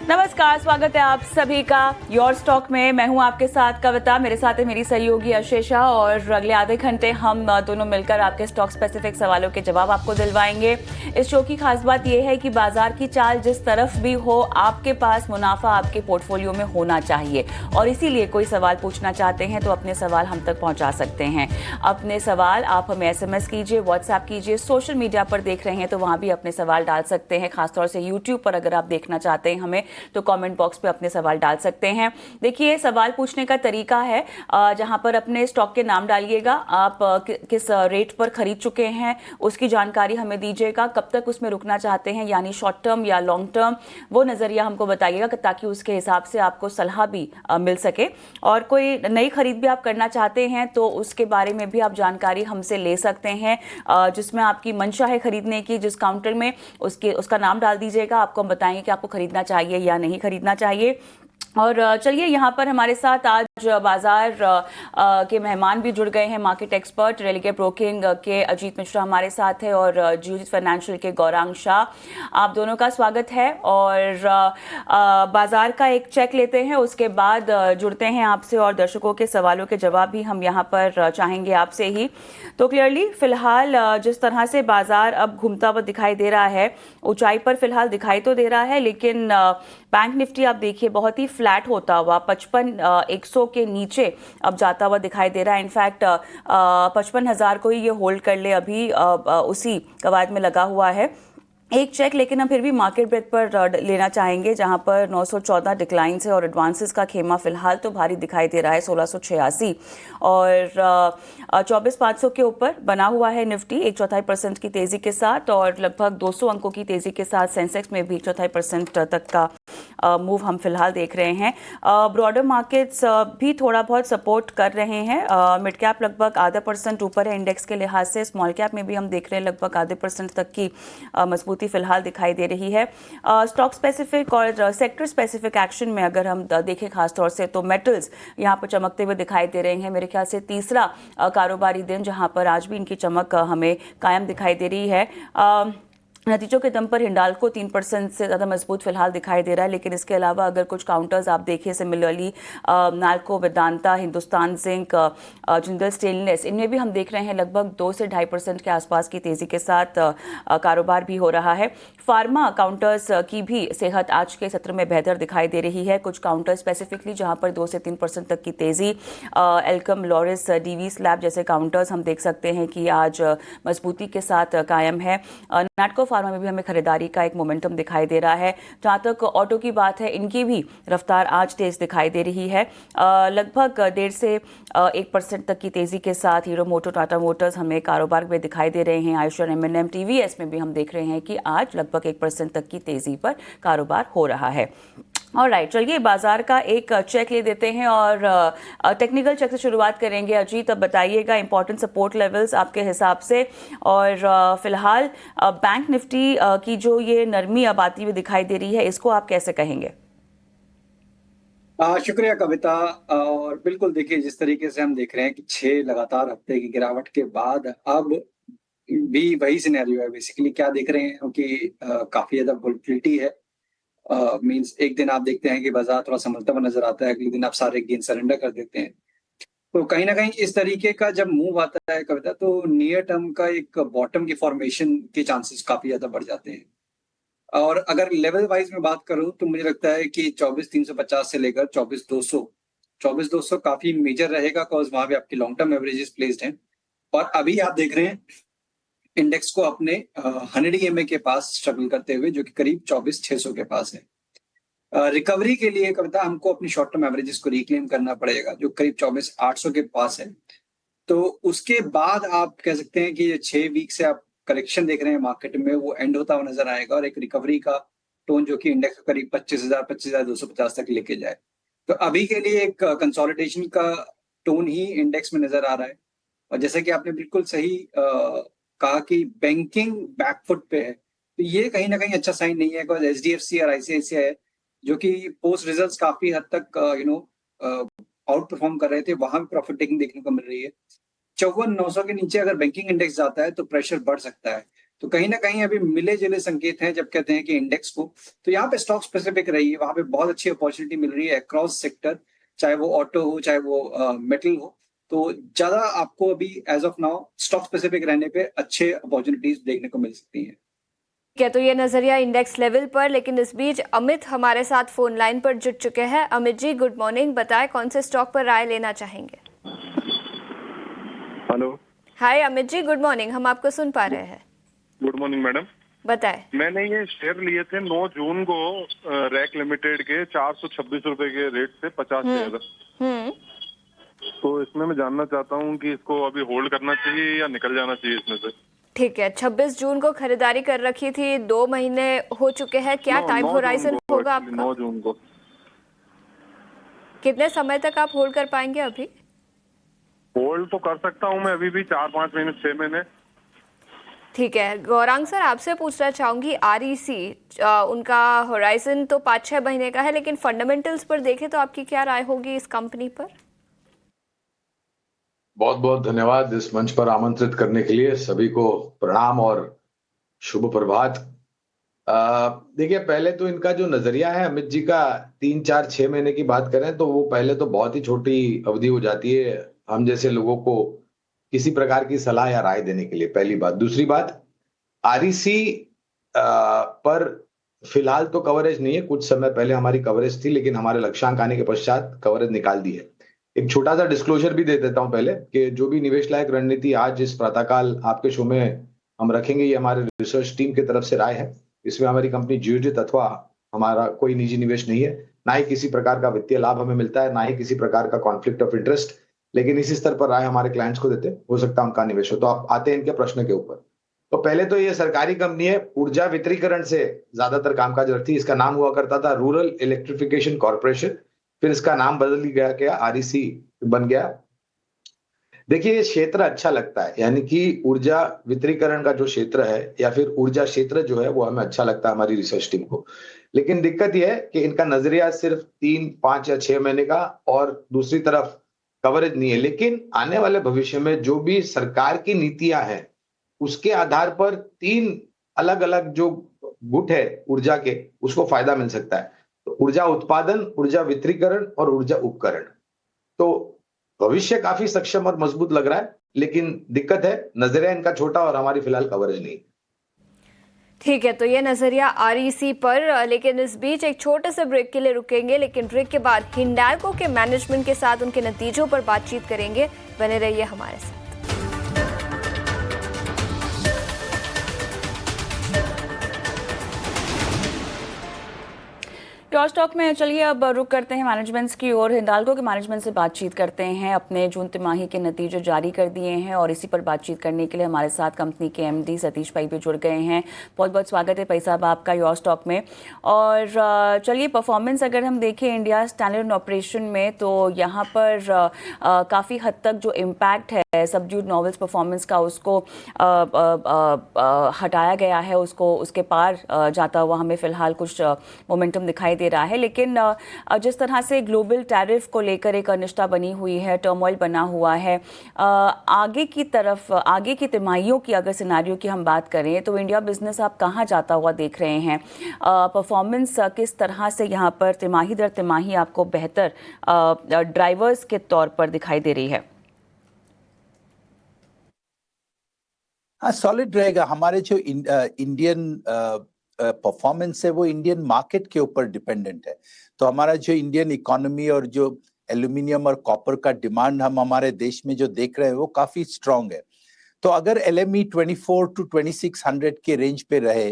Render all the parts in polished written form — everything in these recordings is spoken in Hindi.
नमस्कार, स्वागत है आप सभी का योर स्टॉक में। मैं हूं आपके साथ कविता, मेरे साथ है मेरी सहयोगी अशेषा और अगले आधे घंटे हम दोनों मिलकर आपके स्टॉक स्पेसिफिक सवालों के जवाब आपको दिलवाएंगे। इस शो की खास बात यह है कि बाजार की चाल जिस तरफ भी हो, आपके पास मुनाफा आपके पोर्टफोलियो में होना चाहिए और इसीलिए कोई सवाल पूछना चाहते हैं तो अपने सवाल हम तक पहुंचा सकते हैं। अपने सवाल आप हमें SMS कीजिए, व्हाट्सएप कीजिए, सोशल मीडिया पर देख रहे हैं तो वहां भी अपने सवाल डाल सकते हैं। खासतौर से यूट्यूब पर अगर आप देखना चाहते हैं हमें तो कमेंट बॉक्स पे अपने सवाल डाल सकते हैं। देखिए, सवाल पूछने का तरीका है जहां पर अपने स्टॉक के नाम डालिएगा, आप किस रेट पर खरीद चुके हैं उसकी जानकारी हमें दीजिएगा, कब तक उसमें रुकना चाहते हैं यानी शॉर्ट टर्म या लॉन्ग टर्म, वो नज़रिया हमको बताइएगा ताकि उसके हिसाब से आपको सलाह भी मिल सके। और कोई नई खरीद भी आप करना चाहते हैं तो उसके बारे में भी आप जानकारी हमसे ले सकते हैं। जिसमें आपकी मंशा है खरीदने की, जिस काउंटर में उसका नाम डाल दीजिएगा, आपको हम बताएंगे कि आपको खरीदना चाहिए या नहीं खरीदना चाहिए। और चलिए, यहाँ पर हमारे साथ आज बाजार के मेहमान भी जुड़ गए हैं। मार्केट एक्सपर्ट रेलिगे ब्रोकिंग के अजीत मिश्रा हमारे साथ है और जियोजित फाइनेंशियल के गौरांग शाह, आप दोनों का स्वागत है। और बाजार का एक चेक लेते हैं, उसके बाद जुड़ते हैं आपसे और दर्शकों के सवालों के जवाब भी हम यहाँ पर चाहेंगे आपसे ही। तो क्लियरली फिलहाल जिस तरह से बाजार अब घूमता हुआ दिखाई दे रहा है, ऊंचाई पर फिलहाल दिखाई तो दे रहा है, लेकिन बैंक निफ्टी आप देखिए बहुत ही फ्लैट होता हुआ 55,100 के नीचे अब जाता हुआ दिखाई दे रहा है। इनफैक्ट 55,000 को ही ये होल्ड कर ले, अभी उसी कवायद में लगा हुआ है। एक चेक लेकिन हम फिर भी मार्केट ब्रेथ पर लेना चाहेंगे जहां पर 914 डिक्लाइंस है और एडवांसेस का खेमा फिलहाल तो भारी दिखाई दे रहा है 1686 और 24,500 के ऊपर बना हुआ है निफ्टी 1/4% की तेजी के साथ और लगभग 200 अंकों की तेजी के साथ सेंसेक्स में भी 1/4% तक का मूव हम फिलहाल देख रहे हैं। ब्रॉडर मार्केट्स भी थोड़ा बहुत सपोर्ट कर रहे हैं। मिड कैप लगभग 0.5% ऊपर है इंडेक्स के लिहाज से, स्मॉल कैप में भी हम देख रहे हैं लगभग 0.5% तक की मजबूती फिलहाल दिखाई दे रही है। स्टॉक स्पेसिफिक और सेक्टर स्पेसिफिक एक्शन में अगर हम देखें खासतौर से तो मेटल्स यहाँ पर चमकते हुए दिखाई दे रहे हैं। मेरे ख्याल से तीसरा कारोबारी दिन जहाँ पर आज भी इनकी चमक हमें कायम दिखाई दे रही है। नतीजों के दम पर हिंडाल्को 3% से ज़्यादा मजबूत फिलहाल दिखाई दे रहा है, लेकिन इसके अलावा अगर कुछ काउंटर्स आप देखें similarly NALCO, Vedanta, Hindustan zinc, Jindal stainless, इनमें भी हम देख रहे हैं लगभग 2 से 2.5% के आसपास की तेज़ी के साथ कारोबार भी हो रहा है। फार्मा काउंटर्स की भी सेहत आज के सत्र में बेहतर दिखाई दे रही है। कुछ काउंटर स्पेसिफिकली जहां पर 2 से 3% तक की तेज़ी, एल्कम, लॉरिस, डीवी स्लैब जैसे काउंटर्स हम देख सकते हैं कि आज मजबूती के साथ कायम है। नाटको फार्मा में भी हमें खरीदारी का एक मोमेंटम दिखाई दे रहा है। जहां तक ऑटो की बात है, इनकी भी रफ्तार आज तेज दिखाई दे रही है। लगभग 1.5 से 1% तक की तेजी के साथ हीरो मोटो, टाटा मोटर्स हमें कारोबार में दिखाई दे रहे हैं। आयशर, M&M, TVS में भी हम देख रहे हैं कि आज लगभग 1% तक की तेजी पर कारोबार हो रहा है। ऑलराइट, चलिए बाजार का एक चेक ले देते हैं और टेक्निकल चेक से शुरुआत करेंगे। अजीत, अब बताइएगा इंपॉर्टेंट सपोर्ट लेवल्स आपके हिसाब से और फिलहाल बैंक निफ्टी की जो ये नरमी अब आती हुई दिखाई दे रही है, इसको आप कैसे कहेंगे? शुक्रिया कविता। और बिल्कुल देखिए, जिस तरीके से हम देख रहे हैं कि 6 लगातार हफ्ते की गिरावट के बाद अब भी वही सिनेरियो है। बेसिकली क्या देख रहे हैं कि काफी ज्यादा वोलेटिलिटी है। मींस एक दिन आप देखते हैं कि बाजार थोड़ा संभलता हुआ नजर आता है, अगले दिन आप सारे गेन सरेंडर कर देते हैं। तो कहीं ना कहीं इस तरीके का जब मूव आता है कविता, तो नियर टर्म का एक बॉटम की फॉर्मेशन के चांसेस काफी ज्यादा बढ़ जाते हैं। और अगर लेवल वाइज में बात करूं तो मुझे लगता है कि 24,350 से लेकर 24,200 काफी मेजर रहेगा, बिकॉज वहां पे आपके लॉन्ग टर्म एवरेजेस प्लेस्ड हैं। और अभी आप देख रहे हैं इंडेक्स को अपने 100 EMA के पास स्ट्रगल करते हुए, जो कि करीब 24,600 के पास है। रिकवरी के लिए कविता हमको अपनी शॉर्ट टर्म एवरेजेस को रिक्लेम करना पड़ेगा, जो करीब 24,800 के पास है। तो उसके बाद आप कह सकते हैं कि ये 6 वीक से आप करेक्शन देख रहे हैं मार्केट में, वो एंड होता हुआ नजर आएगा और एक रिकवरी का टोन जो कि इंडेक्स को करीब 25,250 तक लेके जाए। तो अभी के लिए एक कंसोलिडेशन का टोन ही इंडेक्स में नजर आ रहा है। और जैसे कि आपने बिल्कुल सही कहा कि बैंकिंग बैकफुट पे है, तो ये कहीं ना कहीं अच्छा साइन नहीं है। बिकॉज HDFC और ICICI जो कि पोस्ट रिजल्ट्स काफी हद तक आउट परफॉर्म कर रहे थे, वहां भी प्रॉफिट टेकिंग देखने को मिल रही है। 54,900 के नीचे अगर बैंकिंग इंडेक्स जाता है तो प्रेशर बढ़ सकता है। तो कहीं ना कहीं अभी मिले जुले संकेत हैं जब कहते हैं कि इंडेक्स को, तो यहाँ पे स्टॉक स्पेसिफिक रही है, वहां पे बहुत अच्छी अपॉर्चुनिटी मिल रही है अक्रॉस सेक्टर, चाहे वो ऑटो हो चाहे वो मेटल हो। तो ज्यादा आपको अभी as of now stock specific रहने पे अच्छे अपॉर्चुनिटीज देखने को मिल सकती हैं। ठीक है, तो ये नजरिया इंडेक्स लेवल पर, लेकिन इस बीच अमित हमारे साथ फोन लाइन पर जुड़ चुके हैं। अमित जी गुड मॉर्निंग, बताएं कौन से स्टॉक पर राय लेना चाहेंगे? हेलो। हाय अमित जी, गुड मॉर्निंग, हम आपको सुन पा रहे हैं। Good morning madam. बताएं। मैंने ये शेयर लिए थे 9 जून को रैक लिमिटेड के 426 रुपए के रेट से 50 शेयर। तो इसमें मैं जानना चाहता हूँ कि इसको अभी होल्ड करना चाहिए या निकल जाना चाहिए इसमें से। ठीक है, 26 जून को खरीदारी कर रखी थी, 2 महीने हो चुके हैं, क्या टाइम होराइजन होगा आपका? 9 जून को। कितने समय तक आप होल्ड कर पाएंगे अभी? होल्ड तो कर सकता हूँ मैं अभी भी 4-5 महीने 6 महीने। ठीक है, गौरांग सर आपसे पूछना चाहूंगी, आरईसी उनका होराइजन तो 5-6 महीने का है, लेकिन फंडामेंटल्स पर देखें तो आपकी क्या राय होगी इस कंपनी पर? बहुत बहुत धन्यवाद इस मंच पर आमंत्रित करने के लिए। सभी को प्रणाम और शुभ प्रभात। देखिए, पहले तो इनका जो नजरिया है अमित जी का, 3-4-6 महीने की बात करें तो वो पहले तो बहुत ही छोटी अवधि हो जाती है हम जैसे लोगों को किसी प्रकार की सलाह या राय देने के लिए, पहली बात। दूसरी बात, आरईसी पर फिलहाल तो कवरेज नहीं है। कुछ समय पहले हमारी कवरेज थी, लेकिन हमारे लक्ष्यांक आने के पश्चात कवरेज निकाल दी है। एक छोटा सा डिस्क्लोजर भी दे देता हूं पहले, कि जो भी निवेश लायक रणनीति आज इस प्रातःकाल आपके शो में हम रखेंगे, ये हमारे रिसर्च टीम की तरफ से राय है। इसमें हमारी कंपनी जियोजित अथवा हमारा कोई निजी निवेश नहीं है, ना ही किसी प्रकार का वित्तीय लाभ हमें मिलता है, ना ही किसी प्रकार का कॉन्फ्लिक्ट ऑफ इंटरेस्ट। लेकिन इसी स्तर पर राय हमारे क्लाइंट्स को देते, हो सकता है उनका निवेश हो। तो आप आते हैं इनके प्रश्न के ऊपर। तो पहले तो ये सरकारी कंपनी है, ऊर्जा वितरीकरण से ज्यादातर कामकाज रखती है। इसका नाम हुआ करता था रूरल इलेक्ट्रिफिकेशन कॉर्पोरेशन, फिर इसका नाम बदल गया आरईसी बन गया। देखिए, ये क्षेत्र अच्छा लगता है, यानी कि ऊर्जा वितरीकरण का जो क्षेत्र है या फिर ऊर्जा क्षेत्र जो है वो हमें अच्छा लगता है, हमारी रिसर्च टीम को। लेकिन दिक्कत यह है कि इनका नजरिया सिर्फ 3-5 या 6 महीने का, और दूसरी तरफ कवरेज नहीं है। लेकिन आने वाले भविष्य में जो भी सरकार की नीतियां हैं, उसके आधार पर 3 अलग अलग जो गुट है ऊर्जा के, उसको फायदा मिल सकता है। तो ऊर्जा उत्पादन, ऊर्जा वितरीकरण और ऊर्जा उपकरण। तो भविष्य काफी सक्षम और मजबूत लग रहा है, लेकिन दिक्कत है नजरिया इनका छोटा और हमारी फिलहाल कवरेज नहीं। ठीक है, तो ये नजरिया आरईसी पर, लेकिन इस बीच एक छोटे से ब्रेक के लिए रुकेंगे, लेकिन ब्रेक के बाद हिंडाल्को के मैनेजमेंट के साथ उनके नतीजों पर बातचीत करेंगे। बने रहिए हमारे साथ। प्योर स्टॉक में चलिए अब रुक करते हैं मैनेजमेंट्स की ओर। हिंडाल्को के मैनेजमेंट से बातचीत करते हैं। अपने जून तिमाही के नतीजे जारी कर दिए हैं और इसी पर बातचीत करने के लिए हमारे साथ कंपनी के एमडी सतीश भाई भी जुड़ गए हैं। बहुत बहुत स्वागत है भाई साहब आपका योर स्टॉक में। और चलिए, परफॉर्मेंस अगर हम देखें इंडिया स्टैंडर्ड ऑपरेशन में, तो यहाँ पर काफ़ी हद तक जो इम्पैक्ट है सबड्यूड नॉवेल्स परफॉर्मेंस का, उसको हटाया गया है, उसको उसके पार जाता हुआ हमें फ़िलहाल कुछ मोमेंटम दिखाई दे रहा है। लेकिन जिस तरह से ग्लोबल टैरिफ को लेकर एक अनिश्चितता बनी हुई है, टर्मोइल बना हुआ है, आगे की तरफ, आगे की तिमाहियों की अगर सिनारियो की हम बात करें तो इंडिया बिजनेस आप कहाँ जाता हुआ देख रहे हैं? परफॉर्मेंस किस तरह से यहाँ पर तिमाही दर तिमाही आपको बेहतर ड्राइवर्स के तौर पर दिखाई दे रही है? हाँ, सॉलिड रहेगा। हमारे जो इंडियन परफॉर्मेंस है वो इंडियन मार्केट के ऊपर डिपेंडेंट है। तो हमारा जो इंडियन इकोनॉमी और जो एल्यूमिनियम और कॉपर का डिमांड हम हमारे देश में जो देख रहे हैं वो काफी स्ट्रांग है। तो अगर एलएमई 24 to 2600 के रेंज पे रहे,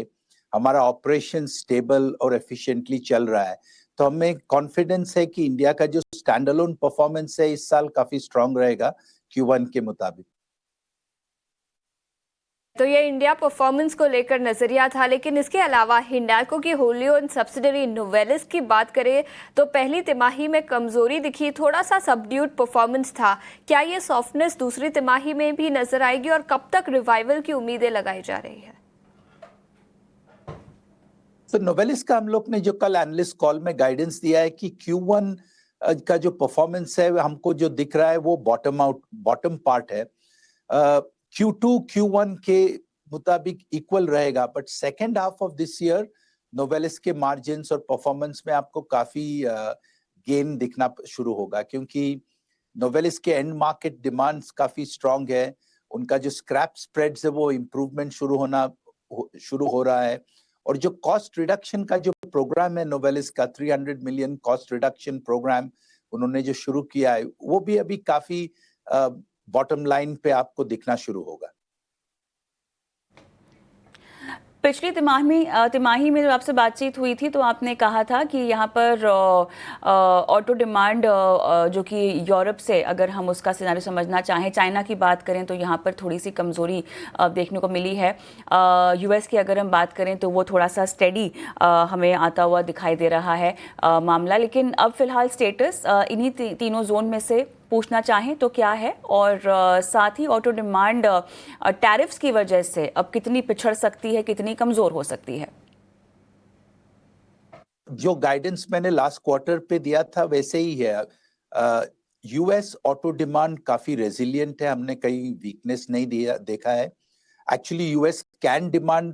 हमारा ऑपरेशन स्टेबल और एफिशिएंटली चल रहा है, तो हमें कॉन्फिडेंस है कि इंडिया का जो स्टैंड अलोन परफॉर्मेंस है इस साल काफी स्ट्रांग रहेगा Q1 के मुताबिक। तो ये इंडिया परफॉर्मेंस को लेकर नजरिया था, लेकिन इसके अलावा हिंडाल्को की होली ओन्ड सब्सिडरी नोवेलिस की बात करें तो पहली तिमाही में कमजोरी दिखी, थोड़ा सा सबड्यूड परफॉर्मेंस था। क्या ये सॉफ्टनेस दूसरी तिमाही में भी नजर आएगी और कब तक रिवाइवल की उम्मीदें लगाई जा रही है? तो नोवेलिस का हम लोग ने जो कल एनालिस्ट कॉल में गाइडेंस दिया है कि Q1 का जो परफॉर्मेंस है हमको जो दिख रहा है वो बॉटम पार्ट है। Q2 Q1 के मुताबिक इक्वल रहेगा, but second half of this year Novelis के मार्जिन्स और परफॉर्मेंस में आपको काफी गेन दिखना शुरू होगा, क्योंकि नोवेलिस के एंड मार्केट डिमांड्स काफी स्ट्रांग है। उनका जो स्क्रैप स्प्रेड्स है वो इम्प्रूवमेंट शुरू हो रहा है, और जो कॉस्ट रिडक्शन का जो प्रोग्राम है नोवेलिस का 300 मिलियन कॉस्ट रिडक्शन प्रोग्राम उन्होंने जो शुरू किया है, वो भी अभी काफी बॉटम लाइन पे आपको दिखना शुरू होगा। पिछली तिमाही में जब आपसे बातचीत हुई थी तो आपने कहा था कि यहाँ पर ऑटो डिमांड जो कि यूरोप से, अगर हम उसका सिनारियो समझना चाहें, चाइना की बात करें तो यहाँ पर थोड़ी सी कमज़ोरी देखने को मिली है। यूएस की अगर हम बात करें तो वो थोड़ा सा स्टेडी हमें आता हुआ दिखाई दे रहा है मामला। लेकिन अब फिलहाल स्टेटस इन्हीं तीनों जोन में से पूछना चाहें तो क्या है, और साथ ही ऑटो डिमांड टैरिफ्स की वजह से अब कितनी पिछड़ सकती है, कितनी कमजोर हो सकती है? जो गाइडेंस मैंने लास्ट क्वार्टर पे दिया था वैसे ही है। यूएस ऑटो डिमांड काफी रेजिलिएंट है, हमने कहीं वीकनेस नहीं देखा है। एक्चुअली यूएस कैन डिमांड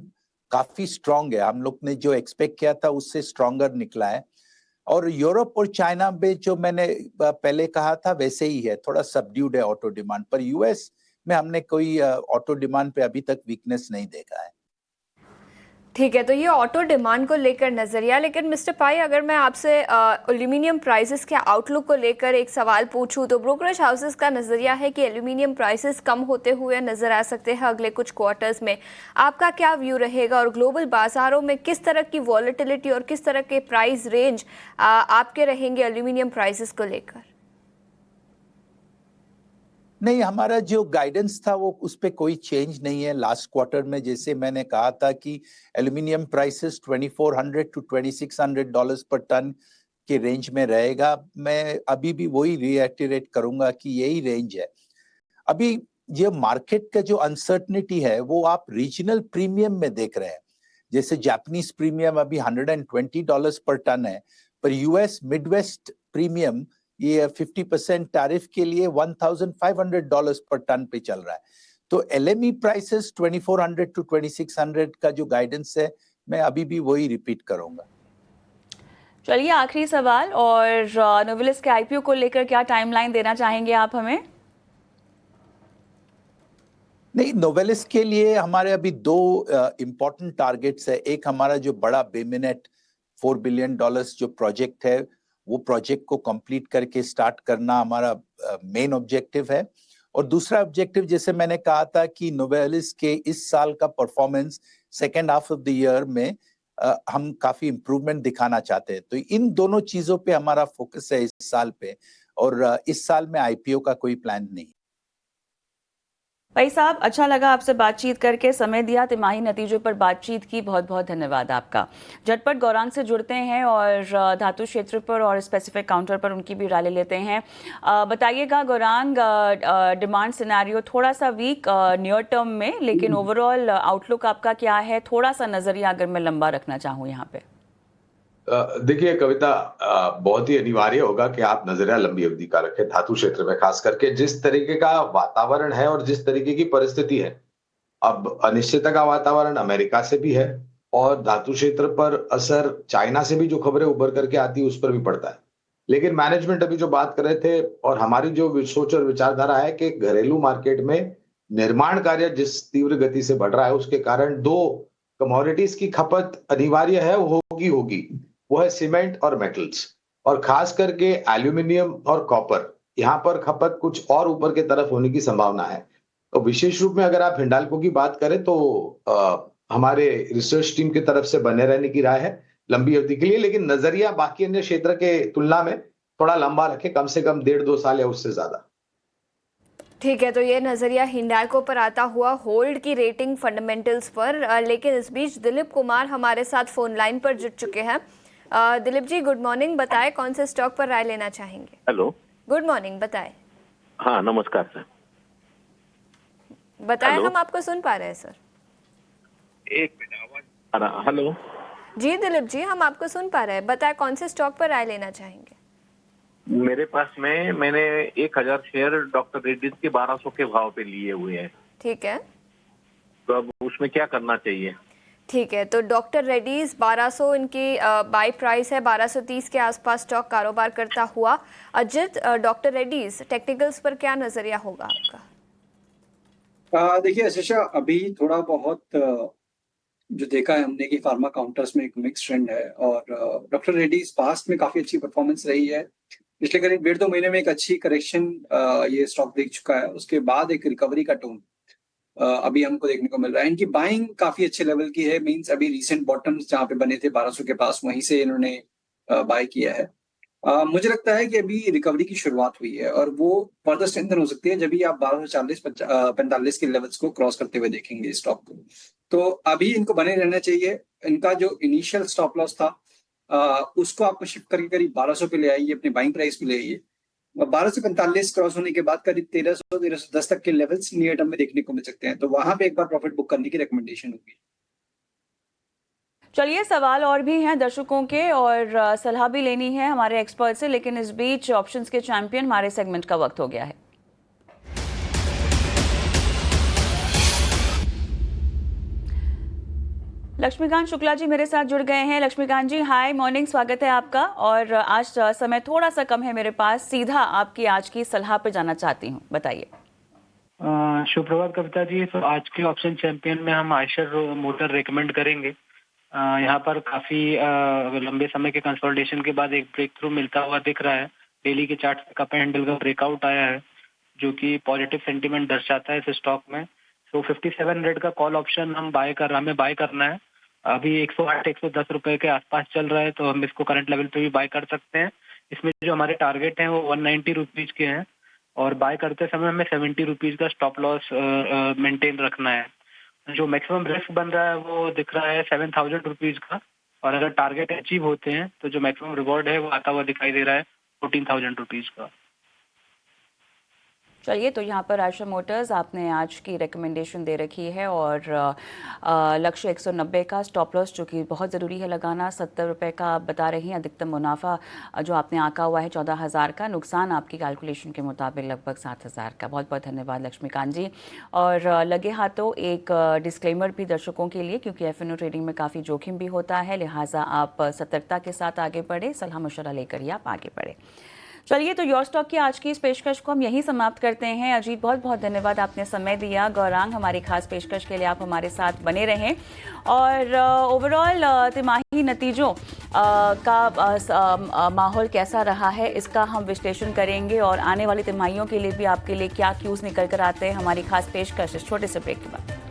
काफी स्ट्रांग है, हम लोग ने जो एक्सपेक्ट किया था उससे स्ट्रांगर निकला है। और यूरोप और चाइना में जो मैंने पहले कहा था वैसे ही है, थोड़ा सबड्यूड है ऑटो डिमांड, पर यूएस में हमने कोई ऑटो डिमांड पे अभी तक वीकनेस नहीं देखा है। ठीक है, तो ये ऑटो डिमांड को लेकर नज़रिया। लेकिन मिस्टर पाई, अगर मैं आपसे एल्यूमिनियम प्राइसेस के आउटलुक को लेकर एक सवाल पूछूं तो ब्रोकरेज हाउसेस का नज़रिया है कि एल्यूमिनियम प्राइसेस कम होते हुए नज़र आ सकते हैं अगले कुछ क्वार्टर्स में। आपका क्या व्यू रहेगा, और ग्लोबल बाज़ारों में किस तरह की वॉलेटिलिटी और किस तरह के प्राइस रेंज आपके रहेंगे एल्यूमिनियम प्राइसेस को लेकर? नहीं, हमारा जो गाइडेंस था वो उस पे कोई चेंज नहीं है। लास्ट क्वार्टर में जैसे मैंने कहा था कि एल्यूमिनियम प्राइसेस $2400 to $2600 पर टन के रेंज में रहेगा, मैं अभी भी वही रिएटिरेट करूंगा कि यही रेंज है। अभी ये मार्केट का जो अनसर्टनिटी है वो आप रीजनल प्रीमियम में देख रहे हैं। जैसे जापानीज प्रीमियम अभी $120 पर टन है, पर यूएस मिडवेस्ट प्रीमियम ये 50% टैरिफ के लिए $1500 पर टन पे चल रहा है। तो एलएमई प्राइसेस 2400 to 2600 का जो गाइडेंस है मैं अभी भी वही रिपीट करूंगा। चलिए, आखिरी सवाल, और नोवेलिस के आईपीओ को लेकर क्या टाइमलाइन देना चाहेंगे आप हमें? नहीं, नोवेलिस के लिए हमारे अभी दो इम्पोर्टेंट टारगेट्स है। एक हमारा जो बड़ा बे मिनट $4 बिलियन जो प्रोजेक्ट है वो प्रोजेक्ट को कंप्लीट करके स्टार्ट करना हमारा मेन ऑब्जेक्टिव है, और दूसरा ऑब्जेक्टिव जैसे मैंने कहा था कि नोवेलिस के इस साल का performance second half of the year में हम काफी इम्प्रूवमेंट दिखाना चाहते हैं। तो इन दोनों चीजों पे हमारा फोकस है इस साल पे, और इस साल में आईपीओ का कोई प्लान नहीं। भाई साहब, अच्छा लगा आपसे बातचीत करके, समय दिया, तिमाही नतीजों पर बातचीत की, बहुत बहुत धन्यवाद आपका। झटपट गौरांग से जुड़ते हैं और धातु क्षेत्र पर और स्पेसिफिक काउंटर पर उनकी भी राय ले लेते हैं। बताइएगा गौरांग, डिमांड सिनेरियो थोड़ा सा वीक नियर टर्म में, लेकिन ओवरऑल आउटलुक आपका क्या है? थोड़ा सा नजरिया अगर मैं लंबा रखना चाहूँ यहाँ पे। देखिए कविता, बहुत ही अनिवार्य होगा कि आप नजरिया लंबी अवधि का रखें धातु क्षेत्र में, खास करके जिस तरीके का वातावरण है और जिस तरीके की परिस्थिति है। अब अनिश्चितता का वातावरण अमेरिका से भी है, और धातु क्षेत्र पर असर चाइना से भी जो खबरें उभर करके आती है उस पर भी पड़ता है। लेकिन मैनेजमेंट अभी जो बात कर रहे थे, और हमारी जो सोच और विचारधारा है कि घरेलू मार्केट में निर्माण कार्य जिस तीव्र गति से बढ़ रहा है उसके कारण दो कमोडिटीज की खपत अनिवार्य है, होगी। वो है सीमेंट और मेटल्स, और खास करके एल्यूमिनियम और कॉपर। यहाँ पर खपत कुछ और ऊपर के तरफ होने की संभावना है। तो विशेष रूप में अगर आप हिंडाल्को की बात करें तो हमारे रिसर्च टीम की तरफ से बने रहने की राय है लंबी अवधि के लिए, लेकिन नजरिया बाकी अन्य क्षेत्र के तुलना में थोड़ा लंबा रखे, कम से कम 1.5-2 साल या उससे ज्यादा। ठीक है, तो ये नज़रिया हिंडाल्को पर आता हुआ होल्ड की रेटिंग फंडामेंटल्स पर। लेकिन इस बीच दिलीप कुमार हमारे साथ फोन लाइन पर जुड़ चुके हैं। Dilip ji, good morning. बताएं कौन से स्टॉक पर राय लेना चाहेंगे? हेलो, गुड मॉर्निंग, बताएं। हाँ नमस्कार सर। बताएं, हम आपको सुन पा रहे हैं सर। एक मिनट, हेलो जी दिलीप जी, हम आपको सुन पा रहे हैं। बताएं कौन से स्टॉक पर राय लेना चाहेंगे? मेरे पास में मैंने 1000 शेयर डॉक्टर रेड्डीज के 1200 के भाव पे लिए हुए हैं। ठीक है। तो अब उसमें क्या करना चाहिए? ठीक है, तो डॉक्टर रेड्डीज 1200 इनकी बाय प्राइस है, 1230 के आसपास स्टॉक कारोबार करता हुआ। अजित, डॉक्टर रेड्डीज टेक्निकल्स पर क्या नजरिया होगा आपका? देखिए आशीषा, अभी थोड़ा बहुत जो देखा है हमने कि फार्मा काउंटर्स में एक मिक्स ट्रेंड है और डॉक्टर रेड्डीज पास्ट में काफी अच्छी परफॉर्मेंस रही है। पिछले करीब 1.5-2 महीने में एक अच्छी करेक्शन ये स्टॉक देख चुका है, उसके बाद एक रिकवरी का टोन अभी हमको देखने को मिल रहा है। इनकी बाइंग काफी अच्छे लेवल की है, मींस अभी रीसेंट बॉटम्स जहां पे बने थे 1200 के पास, वहीं से इन्होंने बाय किया है। मुझे लगता है कि अभी रिकवरी की शुरुआत हुई है और वो फर्दर स्ट्रेंथन हो सकती है जब भी आप 1240-45 के लेवल्स को क्रॉस करते हुए देखेंगे स्टॉक को। तो अभी इनको बने रहना चाहिए। इनका जो इनिशियल स्टॉप लॉस था उसको आपको शिफ्ट करके करीब 1200 पे ले आइए, अपने बाइंग प्राइस पे ले आइए। 1245 क्रॉस होने के बाद करीब 1300-1310 तक के लेवल्स नियर टर्म में देखने को मिल सकते हैं, तो वहां पे एक बार प्रॉफिट बुक करने की रिकमेंडेशन होगी। चलिए, सवाल और भी हैं दर्शकों के और सलाह भी लेनी है हमारे एक्सपर्ट से, लेकिन इस बीच ऑप्शंस के चैंपियन हमारे सेगमेंट का वक्त हो गया है। लक्ष्मीकांत शुक्ला जी मेरे साथ जुड़ गए हैं। लक्ष्मीकांत जी, हाय मॉर्निंग, स्वागत है आपका। और आज समय थोड़ा सा कम है मेरे पास, सीधा आपकी आज की सलाह पर जाना चाहती हूँ, बताइए। शुभ प्रभात कविता जी। तो आज के ऑप्शन चैंपियन में हम आयशर मोटर रेकमेंड करेंगे। यहाँ पर काफी लंबे समय के कंसोलिडेशन के बाद एक ब्रेक थ्रू मिलता हुआ दिख रहा है। डेली के चार्ट पे कप एंड हैंडल का ब्रेकआउट आया है जो कि पॉजिटिव सेंटीमेंट दर्शाता है इस स्टॉक में। तो 5700 का कॉल ऑप्शन हमें बाय करना है। अभी 108-110 रुपए के आसपास चल रहा है, तो हम इसको करंट लेवल पे भी बाय कर सकते हैं। इसमें जो हमारे टारगेट हैं वो 190 रुपीज के हैं और बाय करते समय हमें 70 रुपीज का स्टॉप लॉस मेंटेन रखना है। जो मैक्सिमम रिस्क बन रहा है वो दिख रहा है 7000 रुपीज का, और अगर टारगेट अचीव होते हैं तो जो मैक्सिमम रिवॉर्ड है वो आता हुआ दिखाई दे रहा है 14000 रुपीज का। चलिए, तो यहाँ पर आयशर मोटर्स आपने आज की रिकमेंडेशन दे रखी है और लक्ष्य 190 का, स्टॉप लॉस जो कि बहुत ज़रूरी है लगाना 70 रुपये का आप बता रही हैं, अधिकतम मुनाफा जो आपने आंका हुआ है 14000 का, नुकसान आपकी कैलकुलेशन के मुताबिक लगभग 7000 का। बहुत बहुत धन्यवाद लक्ष्मीकांत जी। और लगे हाथों एक डिस्क्लेमर भी दर्शकों के लिए, क्योंकि F&O ट्रेडिंग में काफ़ी जोखिम भी होता है, लिहाजा आप सतर्कता के साथ आगे बढ़े, सलाह मशवरा लेकर ही आप आगे बढ़े। चलिए, तो योर स्टॉक की आज की इस पेशकश को हम यहीं समाप्त करते हैं। अजीत, बहुत बहुत धन्यवाद, आपने समय दिया। गौरांग, हमारी खास पेशकश के लिए आप हमारे साथ बने रहें। और ओवरऑल तिमाही नतीजों का माहौल कैसा रहा है इसका हम विश्लेषण करेंगे और आने वाली तिमाहियों के लिए भी आपके लिए क्या क्यूज निकल कर आते हैं, हमारी खास पेशकश इस छोटे से ब्रेक के बाद।